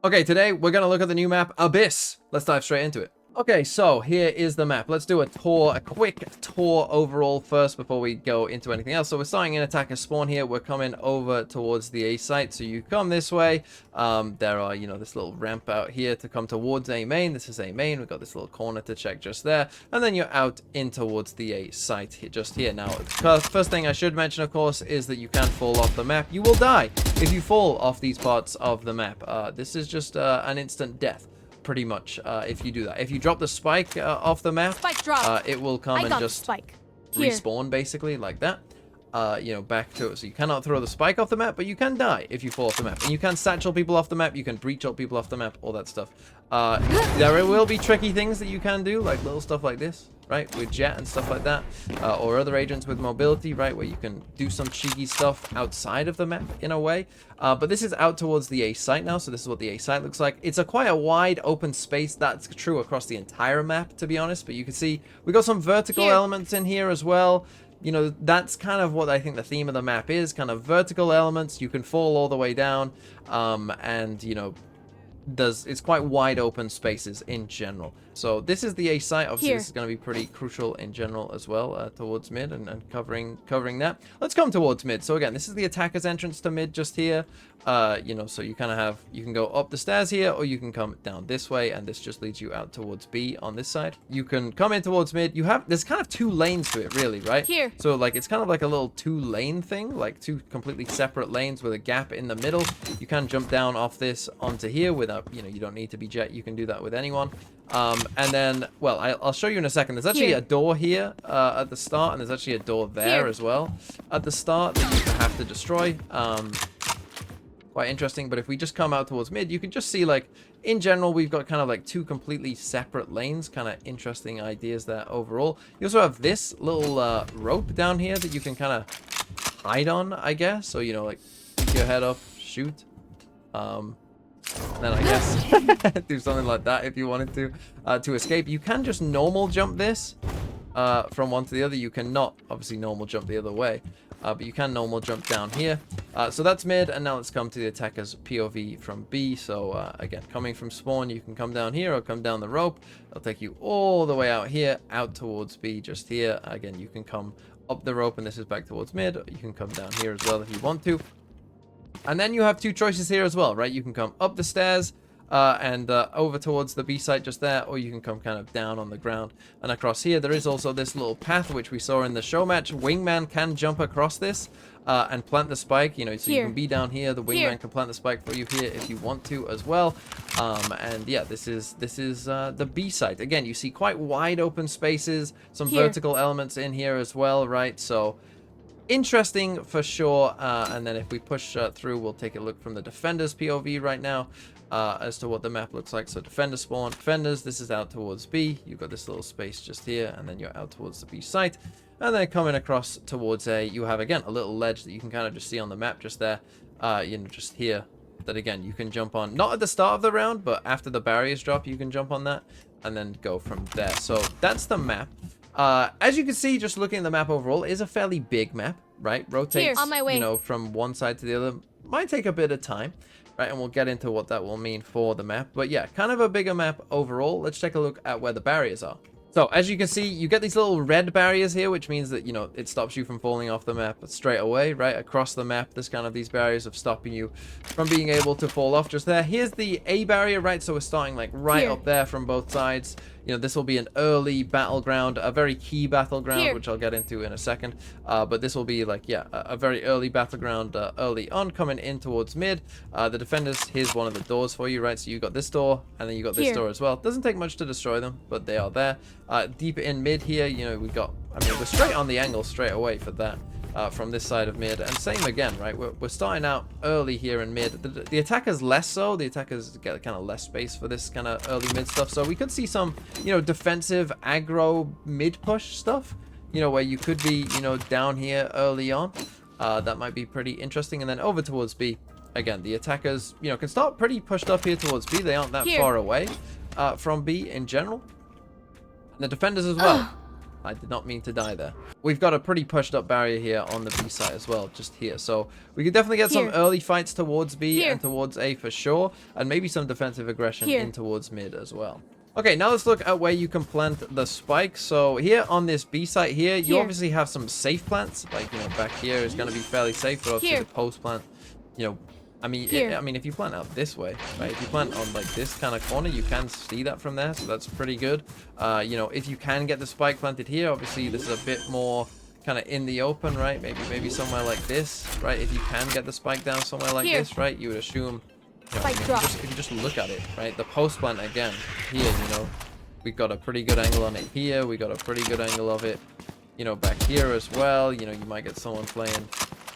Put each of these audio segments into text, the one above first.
Okay, today we're going to look at the new map, Abyss. Let's dive straight into it. Okay, so here is the map. Let's do a quick tour overall first before we go into anything else. So we're starting in attacker spawn here. We're coming over towards the A site. So you come this way. There are, this little ramp out here to come towards A main. This is A main. We've got this little corner to check just there. And then you're out in towards the A site here, just here. Now, first thing I should mention, of course, is that you can fall off the map. You will die if you fall off these parts of the map. This is just an instant death. Pretty much, if you do that. If you drop the spike off the map, it will come and just respawn basically like that. Back to it. So you cannot throw the spike off the map, but you can die if you fall off the map. And you can satchel people off the map, you can breach ult people off the map, all that stuff. There will be tricky things that you can do, like little stuff like this, right, with Jet and stuff like that, or other agents with mobility, right, where you can do some cheeky stuff outside of the map in a way. But this is out towards the A site now, so this is what the A site looks like. It's quite a wide open space. That's true across the entire map, to be honest, but you can see we got some vertical elements in here as well. That's kind of what I think the theme of the map is, kind of vertical elements. You can fall all the way down, and it's quite wide open spaces in general. So this is the A site. Obviously this is going to be pretty crucial in general as well, towards mid and covering that. Let's come towards mid. So again, this is the attacker's entrance to mid just here. So you kind of you can go up the stairs here, or you can come down this way, and this just leads you out towards B on this side. You can come in towards mid. There's kind of two lanes to it, really, right? Here. So like it's kind of like a little two-lane thing, like two completely separate lanes with a gap in the middle. You can jump down off this onto here without, you don't need to be Jet. You can do that with anyone. And then, well, I'll show you in a second. There's actually a door here at the start, and there's actually a door there as well at the start that you have to destroy. Quite interesting, but if we just come out towards mid, you can just see, like, in general, we've got kind of like two completely separate lanes. Kind of interesting ideas there overall. You also have this little rope down here that you can kind of hide on, I guess. So, like, pick your head up, shoot. And then I guess do something like that if you wanted to escape. You can just normal jump this from one to the other. You cannot obviously normal jump the other way, but you can normal jump down here. So that's mid, and now let's come to the attacker's POV from B. So again, coming from spawn, you can come down here or come down the rope. It'll take you all the way out here, out towards B, just here. Again, you can come up the rope, and this is back towards mid. You can come down here as well if you want to. And then you have two choices here as well, right? You can come up the stairs and over towards the B site just there, or you can come kind of down on the ground and across here. There is also this little path which we saw in the show match. Wingman can jump across this and plant the spike, so you can be down here. The Wingman can plant the spike for you here if you want to as well. And yeah, this is the B site. Again, you see quite wide open spaces, some vertical elements in here as well, right? So interesting for sure. And then if we push through, we'll take a look from the defender's POV right now as to what the map looks like. So defender spawn, defenders, this is out towards B. You've got this little space just here, and then you're out towards the B site. And then coming across towards A, you have again a little ledge that you can kind of just see on the map just there, just here, that again you can jump on, not at the start of the round, but after the barriers drop, you can jump on that and then go from there. So that's the map. As you can see, just looking at the map overall, is a fairly big map, right? Rotates, on my way. From one side to the other. Might take a bit of time, right? And we'll get into what that will mean for the map. But yeah, kind of a bigger map overall. Let's take a look at where the barriers are. So as you can see, you get these little red barriers here, which means that, it stops you from falling off the map straight away, right? Across the map, there's kind of these barriers of stopping you from being able to fall off just there. Here's the A barrier, right? So we're starting like right up there from both sides. This will be an early battleground, a very key battleground, which I'll get into in a second. But this will be like, a very early battleground early on, coming in towards mid. The defenders, here's one of the doors for you, right? So you got this door, and then you got this door as well. Doesn't take much to destroy them, but they are there. Deep in mid here, we're straight on the angle straight away for that. From this side of mid, and same again, right? We're starting out early here in mid. The attackers less so. The attackers get kind of less space for this kind of early mid stuff. So we could see some, defensive aggro mid push stuff, where you could be, down here early on. That might be pretty interesting. And then over towards B, again, the attackers, can start pretty pushed up here towards B. They aren't that far away from B in general. And the defenders as well. I did not mean to die there. We've got a pretty pushed up barrier here on the B side as well, just here. So we could definitely get some early fights towards B and towards A for sure. And maybe some defensive aggression in towards mid as well. Okay, now let's look at where you can plant the spike. So here on this B site here, you obviously have some safe plants. Like, you know, back here is going to be fairly safe, but obviously the post plant, you know, I mean, if you plant out this way, right? If you plant on like this kind of corner, you can see that from there, so that's pretty good. You know, if you can get the spike planted here, obviously this is a bit more kind of in the open, right? Maybe somewhere like this, right? If you can get the spike down somewhere like this, right? You would assume. You know, if you just look at it, right? The post plant again here, you know, we've got a pretty good angle on it here. We got a pretty good angle of it, you know, back here as well. You know, you might get someone playing,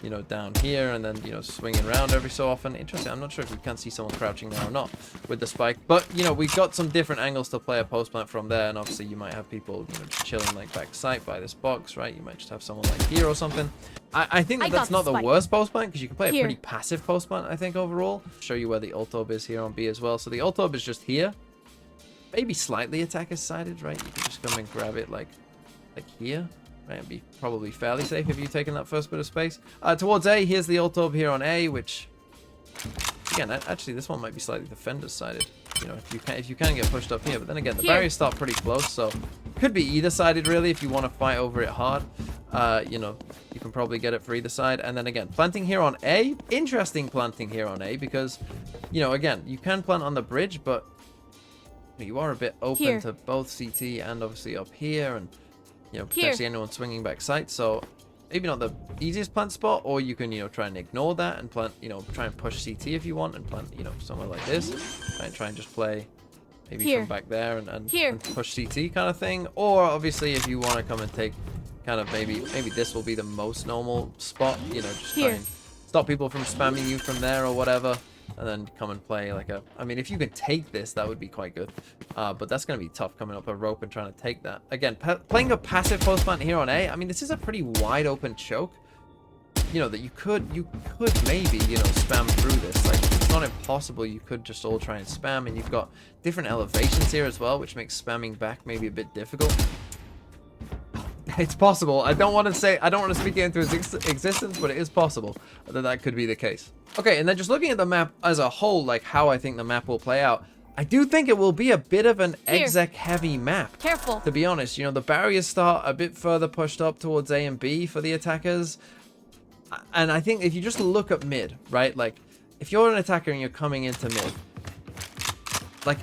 you know, down here and then, you know, swinging around every so often. Interesting. I'm not sure if we can see someone crouching now or not with the spike, but you know, we've got some different angles to play a post plant from there. And obviously you might have people, you know, just chilling like back site by this box, right? You might just have someone like here or something. I think that's not the worst post plant because you can play a pretty passive post plant, I think, overall. Show you where the ult orb is here on B as well. So the ult orb is just here, maybe slightly attacker sided, right? You can just come and grab it like here. Right, and be probably fairly safe if you've taken that first bit of space. Towards A, here's the ult orb here on A, which again, actually this one might be slightly defender's sided. You know, if you can get pushed up here, but then again, the barriers start pretty close, so could be either sided really if you want to fight over it hard. You know, you can probably get it for either side. And then again, planting here on A, interesting planting here on A because, you know, again, you can plant on the bridge, but you are a bit open to both CT and obviously up here and. You know, potentially anyone swinging back site, so maybe not the easiest plant spot, or you can, you know, try and ignore that and plant, you know, try and push CT if you want and plant, you know, somewhere like this. Try and just play maybe from back there and push CT kind of thing. Or obviously if you want to come and take kind of maybe this will be the most normal spot, you know, just try and stop people from spamming you from there or whatever. And then come and play like a... I mean, if you could take this, that would be quite good. But that's going to be tough coming up a rope and trying to take that. Again, playing a passive post plant here on A. I mean, this is a pretty wide open choke. You know, that you could maybe, you know, spam through this. Like, it's not impossible. You could just all try and spam. And you've got different elevations here as well, which makes spamming back maybe a bit difficult. It's possible. I don't want to speak it into existence, but it is possible that could be the case. Okay, and then just looking at the map as a whole, like how I think the map will play out, I do think it will be a bit of an exec heavy map. Careful. To be honest, you know, the barriers start a bit further pushed up towards A and B for the attackers. And I think if you just look at mid, right? Like, if you're an attacker and you're coming into mid, like,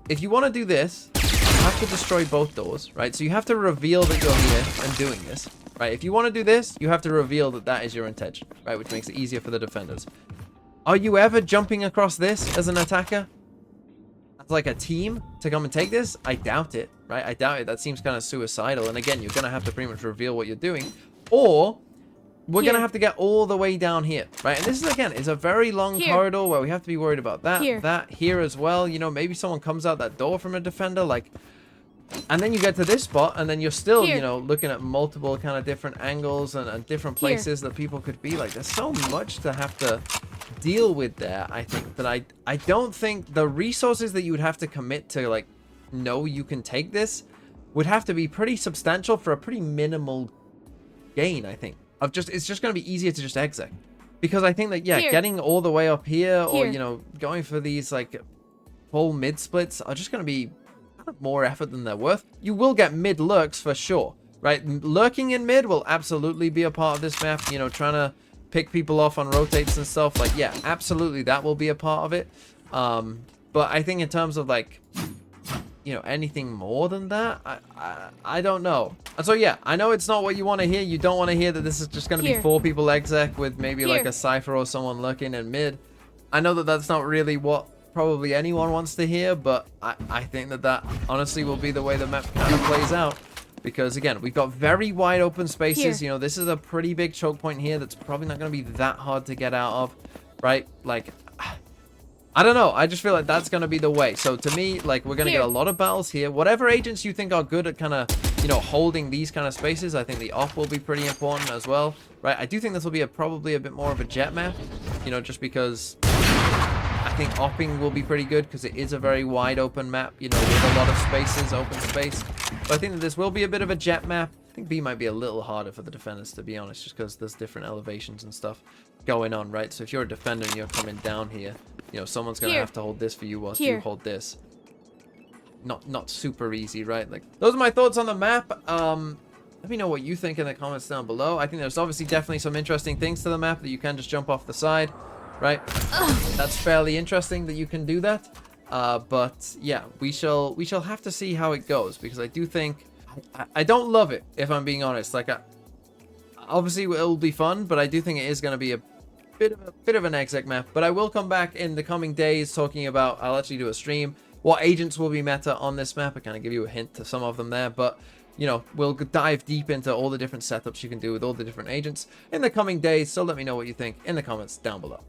if you want to do this, you have to destroy both doors, right? So you have to reveal that you're here and doing this, right? If you want to do this, you have to reveal that that is your intention, right? Which makes it easier for the defenders. Are you ever jumping across this as an attacker? As like a team to come and take this? I doubt it, right? I doubt it. That seems kind of suicidal. And again, you're going to have to pretty much reveal what you're doing. Or we're going to have to get all the way down here, right? And this is, again, is a very long corridor where we have to be worried about that. That here as well. You know, maybe someone comes out that door from a defender, like... And then you get to this spot, and then you're still, you know, looking at multiple kind of different angles and different places that people could be. Like, there's so much to have to deal with there, I think, that I don't think the resources that you would have to commit to, like, know you can take this would have to be pretty substantial for a pretty minimal gain, I think. It's just going to be easier to just exec. Because I think that, getting all the way up here, or, you know, going for these, like, full mid splits are just going to be more effort than they're worth. You will get mid lurks for sure, right? Lurking in mid will absolutely be a part of this map, you know, trying to pick people off on rotates and stuff. Like, yeah, absolutely, that will be a part of it. But I think in terms of, like, you know, anything more than that, I don't know. And so, yeah, I know it's not what you want to hear. You don't want to hear that this is just going to be 4 people exec with maybe like a Cypher or someone lurking in mid. I know that that's not really what probably anyone wants to hear, but I think that honestly will be the way the map kind of plays out. Because, again, we've got very wide open spaces. You know, this is a pretty big choke point here that's probably not going to be that hard to get out of, right? Like, I don't know. I just feel like that's going to be the way. So, to me, like, we're going to get a lot of battles here. Whatever agents you think are good at kind of, you know, holding these kind of spaces, I think the off will be pretty important as well, right? I do think this will be probably a bit more of a jet map, you know, just because... I think opping will be pretty good because it is a very wide open map, you know, with a lot of spaces, open space. But I think that this will be a bit of a jet map. I think B might be a little harder for the defenders, to be honest, just because there's different elevations and stuff going on, right? So if you're a defender and you're coming down here, you know, someone's going to have to hold this for you whilst you hold this. Not super easy, right? Like, those are my thoughts on the map. Let me know what you think in the comments down below. I think there's obviously definitely some interesting things to the map that you can just jump off the side, right? That's fairly interesting that you can do that. But yeah, we shall have to see how it goes, because I do think I don't love it, if I'm being honest. Like, obviously it'll be fun, but I do think it is going to be a bit of an exec map. But I will come back in the coming days talking about, I'll actually do a stream, what agents will be meta on this map. I kind of give you a hint to some of them there, but you know, we'll dive deep into all the different setups you can do with all the different agents in the coming days. So let me know what you think in the comments down below.